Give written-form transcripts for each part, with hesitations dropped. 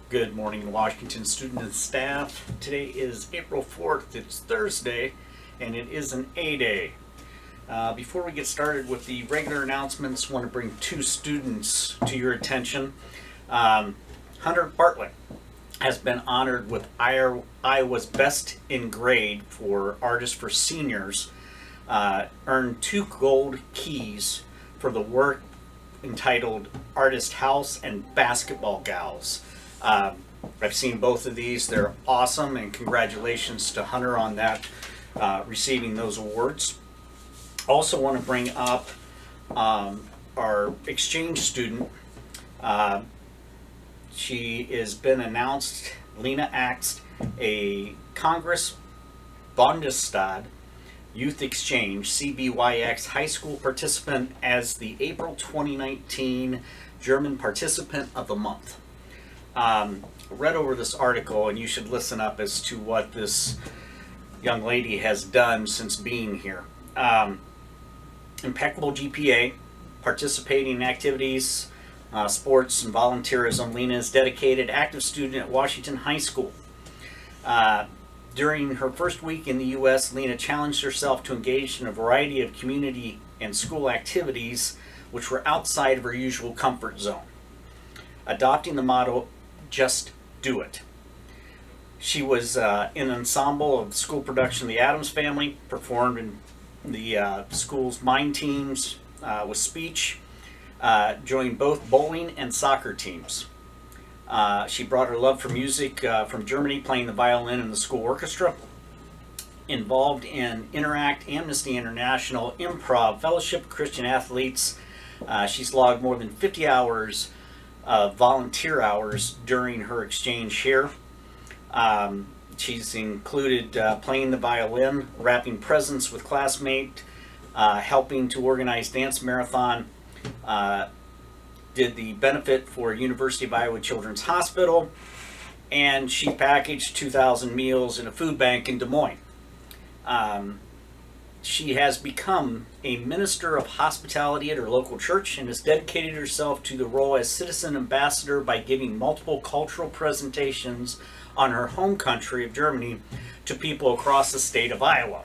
Good morning, Washington student and staff. Today is April 4th. It's Thursday, and it is an A-Day. Before we get started with the regular announcements, I want to bring two students to your attention. Hunter Bartlett has been honored with Iowa's Best in Grade for Artists for Seniors. Earned 2 gold keys for the work entitled Artist House and Basketball Gals. I've seen both of these. They're awesome, and congratulations to Hunter on that, receiving those awards. Also want to bring up our exchange student. She has been announced, Lena Axt, a Congress Bundestag Youth Exchange CBYX high school participant as the April 2019 German Participant of the Month. Read over this article, and you should listen up as to what this young lady has done since being here. Impeccable GPA, participating in activities, sports, and volunteerism. Lena is dedicated, active student at Washington High School. During her first week in the U.S., Lena challenged herself to engage in a variety of community and school activities which were outside of her usual comfort zone, adopting the motto, "Just do it." She was in an ensemble of the school production of The Addams Family, performed in the school's mime teams with speech, joined both bowling and soccer teams. She brought her love for music from Germany, playing the violin in the school orchestra. Involved in Interact, Amnesty International, Improv, Fellowship of Christian Athletes. She's logged more than 50 hours of volunteer hours during her exchange here. She's included playing the violin, wrapping presents with classmates, helping to organize dance marathon, did the benefit for University of Iowa Children's Hospital, and she packaged 2,000 meals in a food bank in Des Moines. She has become a minister of hospitality at her local church and has dedicated herself to the role as citizen ambassador by giving multiple cultural presentations on her home country of Germany to people across the state of Iowa.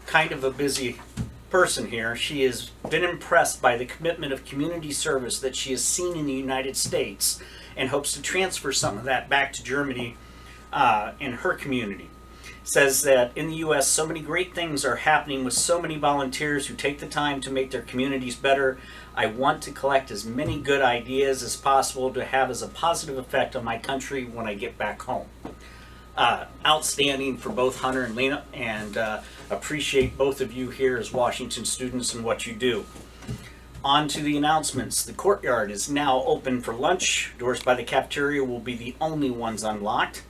Kind of a busy person here. She has been impressed by the commitment of community service that she has seen in the United States and hopes to transfer some of that back to Germany in her community. Says that in the U.S. so many great things are happening with so many volunteers who take the time to make their communities better. I want to collect as many good ideas as possible to have as a positive effect on my country when I get back home. Outstanding for both Hunter and Lena, and appreciate both of you here as Washington students and what you do. On to the announcements. The courtyard is now open for lunch. Doors by the cafeteria will be the only ones unlocked.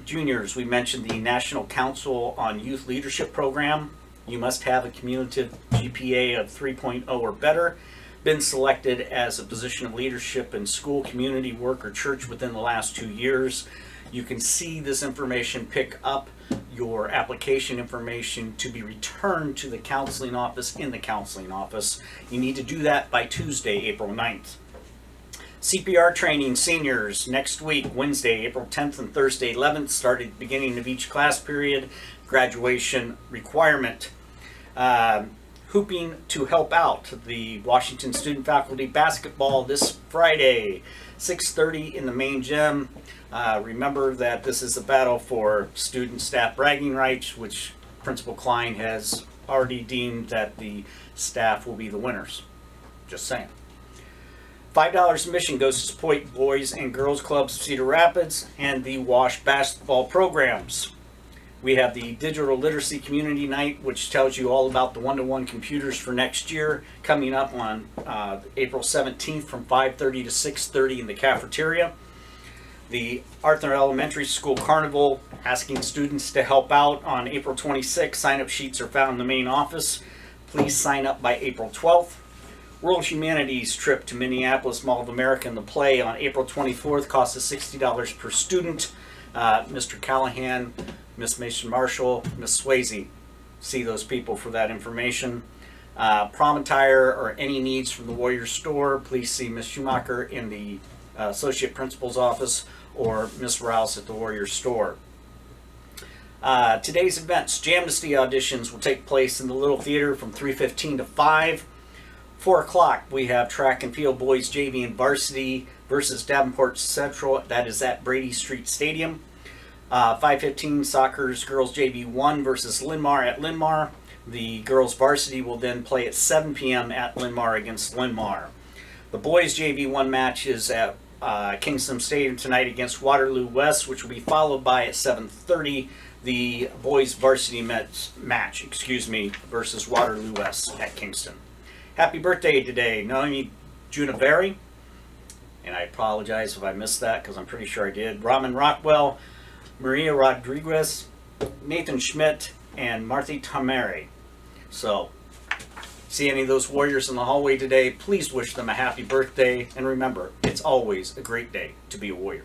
Juniors, we mentioned the National Council on Youth Leadership Program. You must have a cumulative GPA of 3.0 or better, been selected as a position of leadership in school, community work, or church within the last 2 years. You can see this information, pick up your application information to be returned to the counseling office in the counseling office. You need to do that by Tuesday, April 9th. CPR training seniors next week, Wednesday, April 10th and Thursday 11th, started at the beginning of each class period. Graduation requirement. Hooping to help out the Washington Student Faculty Basketball this Friday, 6:30 in the main gym. Remember that this is a battle for student staff bragging rights, which Principal Klein has already deemed that the staff will be the winners. Just saying. $5 admission goes to support Boys and Girls Clubs of Cedar Rapids and the WASH basketball programs. We have the Digital Literacy Community Night, which tells you all about the one-to-one computers for next year, coming up on April 17th from 5:30 to 6:30 in the cafeteria. The Arthur Elementary School Carnival, asking students to help out on April 26th. Sign-up sheets are found in the main office. Please sign up by April 12th. World Humanities trip to Minneapolis Mall of America and the play on April 24th costs us $60 per student. Mr. Callahan, Miss Mason Marshall, Miss Swayze. See those people for that information. Prom attire or any needs from the Warrior store, please see Miss Schumacher in the associate principal's office, or Miss Rouse at the Warrior store. Today's events, Jamnesty auditions will take place in the Little Theater from 3:15 to 5. 4 o'clock, we have track and field boys JV and varsity versus Davenport Central. That is at Brady Street Stadium. 5:15, soccer's girls JV 1 versus Linn-Mar at Linn-Mar. The girls varsity will then play at 7 p.m. at Linn-Mar against Linn-Mar. The boys JV 1 match is at Kingston Stadium tonight against Waterloo West, which will be followed by at 7:30 the boys varsity match versus Waterloo West at Kingston. Happy birthday today, Noemi Juniveri, and I apologize if I missed that because I'm pretty sure I did. Raman Rockwell, Maria Rodriguez, Nathan Schmidt, and Martha Tamari. So, see any of those Warriors in the hallway today, please wish them a happy birthday, and remember, it's always a great day to be a Warrior.